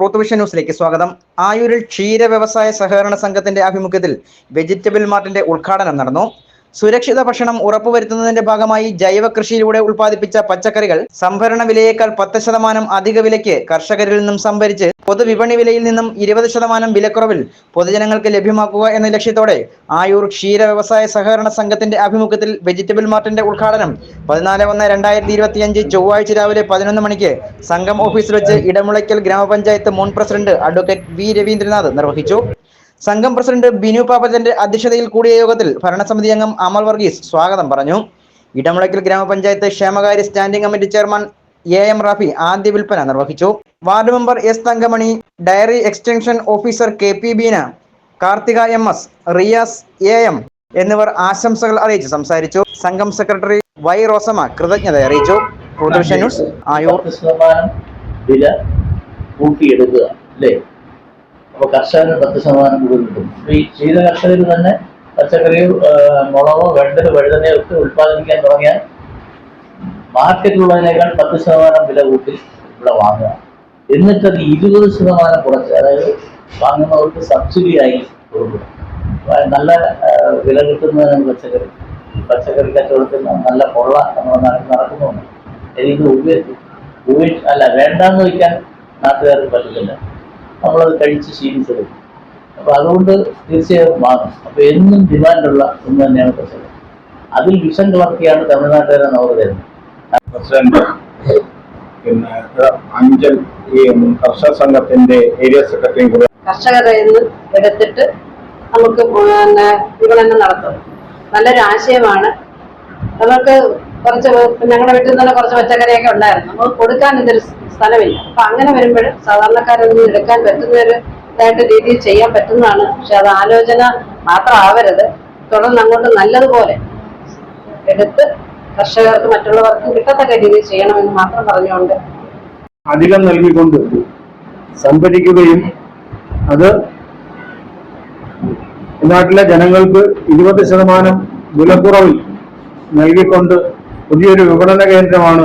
Truth vision ന്യൂസിലേക്ക് സ്വാഗതം. ആയൂരിൽ ക്ഷീര വ്യവസായ സഹകരണ സംഘത്തിന്റെ ആഭിമുഖ്യത്തിൽ വെജിറ്റബിൾ മാർട്ടിന്റെ ഉദ്ഘാടനം നടന്നു. സുരക്ഷിത ഭക്ഷണം ഉറപ്പുവരുത്തുന്നതിന്റെ ഭാഗമായി ജൈവ കൃഷിയിലൂടെ ഉൽപ്പാദിപ്പിച്ച പച്ചക്കറികൾ സംഭരണ വിലയേക്കാൾ 10% അധിക വിലയ്ക്ക് കർഷകരിൽ നിന്നും സംഭരിച്ച് പൊതുവിപണി വിലയിൽ നിന്നും 20% വിലക്കുറവിൽ പൊതുജനങ്ങൾക്ക് ലഭ്യമാക്കുക എന്ന ലക്ഷ്യത്തോടെ ആയൂർ ക്ഷീര വ്യവസായ സഹകരണ സംഘത്തിന്റെ ആഭിമുഖ്യത്തിൽ വെജിറ്റബിൾ മാർട്ടിന്റെ ഉദ്ഘാടനം 14/1/2025 ചൊവ്വാഴ്ച രാവിലെ 11 മണിക്ക് സംഘം ഓഫീസിൽ വെച്ച് ഇടമുളയ്ക്കൽ ഗ്രാമപഞ്ചായത്ത് മുൻ പ്രസിഡന്റ് അഡ്വക്കേറ്റ് വി രവീന്ദ്രനാഥ് നിർവഹിച്ചു. സംഘം പ്രസിഡന്റ് ബിനു പാപ്പച്ചന്റെ അധ്യക്ഷതയിൽ കൂടിയ യോഗത്തിൽ ഭരണസമിതി അംഗം അമൽ വർഗീസ് സ്വാഗതം പറഞ്ഞു. ഇടമുളയ്ക്കൽ ഗ്രാമപഞ്ചായത്ത് ക്ഷേമകാര്യ standing committee chairman M Rafi ആദ്യ വിൽപ്പന നിർവഹിച്ചു. Ward member S Thankamani, diary extension officer KP Beena, Karthika MS, Riyas AM എന്നിവർ ആശംസകൾ അറിയിച്ച് സംസാരിച്ചു. സംഘം സെക്രട്ടറി Y റോസമ്മ കൃതജ്ഞത അറിയിച്ചു. Truth vision news, Ayoor. വില കൂട്ടിയെടുക്കുക അല്ലേ? അപ്പോൾ കർഷകന് 10% കൂടുതൽ കിട്ടും. ഈ ക്ഷീര കർഷകർ തന്നെ പച്ചക്കറിയോ മുളകോ വഴുതനയോ ഒക്കെ ഉൽപ്പാദിപ്പിക്കാൻ തുടങ്ങിയാൽ മാർക്കറ്റിലുള്ളതിനേക്കാൾ 10% വില കൂട്ടി ഇവിടെ വാങ്ങുക. എന്നിട്ടത് 20% കുറച്ച്, അതായത് വാങ്ങുന്നവർക്ക് സബ്സിഡിയായി കൊടുക്കുക. നല്ല വില കിട്ടുന്നതിന് പച്ചക്കറി കച്ചവടത്തിൽ നല്ല കൊള്ള നമ്മുടെ നാട്ടിൽ നടക്കുന്നുണ്ട്. ഇത് വേണ്ടാന്ന് വയ്ക്കാൻ നാട്ടുകാർക്ക് പറ്റില്ല. നമ്മളത് കഴിച്ച് ശീലിച്ചെടുക്കും. അപ്പോൾ അതുകൊണ്ട് തീർച്ചയായും വാങ്ങും. അപ്പോൾ എന്നും ഡിമാൻഡുള്ള ഒന്ന് തന്നെയാണ് പച്ചക്കറി. അതിൽ വിഷം കലർത്തിയാണ് തമിഴ്നാട്ടുകാരെ നമുക്ക് തരുന്നത്. പ്രസിഡന്റ് പിന്നെ അഞ്ചൽ കർഷക സംഘത്തിന്റെ ഏരിയ സെക്രട്ടറിയും കൂടെ കർഷകരെ എടുത്തിട്ട് നമുക്ക് വിപണനം നടത്തും. നല്ലൊരു ആശയമാണ്. നമുക്ക് കുറച്ച് ഞങ്ങളുടെ വീട്ടിൽ തന്നെ കുറച്ച് പച്ചക്കറിയൊക്കെ ഉണ്ടായിരുന്നു. നമുക്ക് കൊടുക്കാൻ ഇതൊരു സ്ഥലമില്ല. അപ്പൊ അങ്ങനെ വരുമ്പോൾ സാധാരണക്കാരൊന്നും എടുക്കാൻ പറ്റുന്നൊരു ഇതായിട്ട് രീതിയിൽ ചെയ്യാൻ പറ്റുന്നതാണ്. പക്ഷെ അത് ആലോചന മാത്രമാവരുത്. തുടർന്ന് അങ്ങോട്ട് നല്ലതുപോലെ എടുത്ത് കർഷകർക്ക് മറ്റുള്ളവർക്കും കിട്ടത്തക്ക രീതിയിൽ ചെയ്യണമെന്ന് മാത്രം പറഞ്ഞുകൊണ്ട് അധികം നൽകിക്കൊണ്ട് സംഭരിക്കുകയും അത് നാട്ടിലെ ജനങ്ങൾക്ക് 20% വിലക്കുറവിൽ നൽകിക്കൊണ്ട് പുതിയൊരു വിപണന കേന്ദ്രമാണ്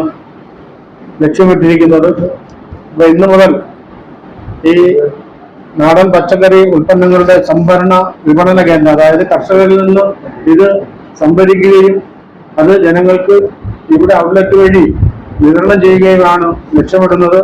ലക്ഷ്യമിട്ടിരിക്കുന്നത്. അപ്പൊ ഇന്നു മുതൽ ഈ നാടൻ പച്ചക്കറി ഉൽപ്പന്നങ്ങളുടെ സംഭരണ വിപണന കേന്ദ്രം, അതായത് കർഷകരിൽ നിന്ന് ഇത് സംഭരിക്കുകയും അത് ജനങ്ങൾക്ക് ഇവിടെ ഔട്ട്ലെറ്റ് വഴി വിതരണം ചെയ്യുകയുമാണ് ലക്ഷ്യമിടുന്നത്.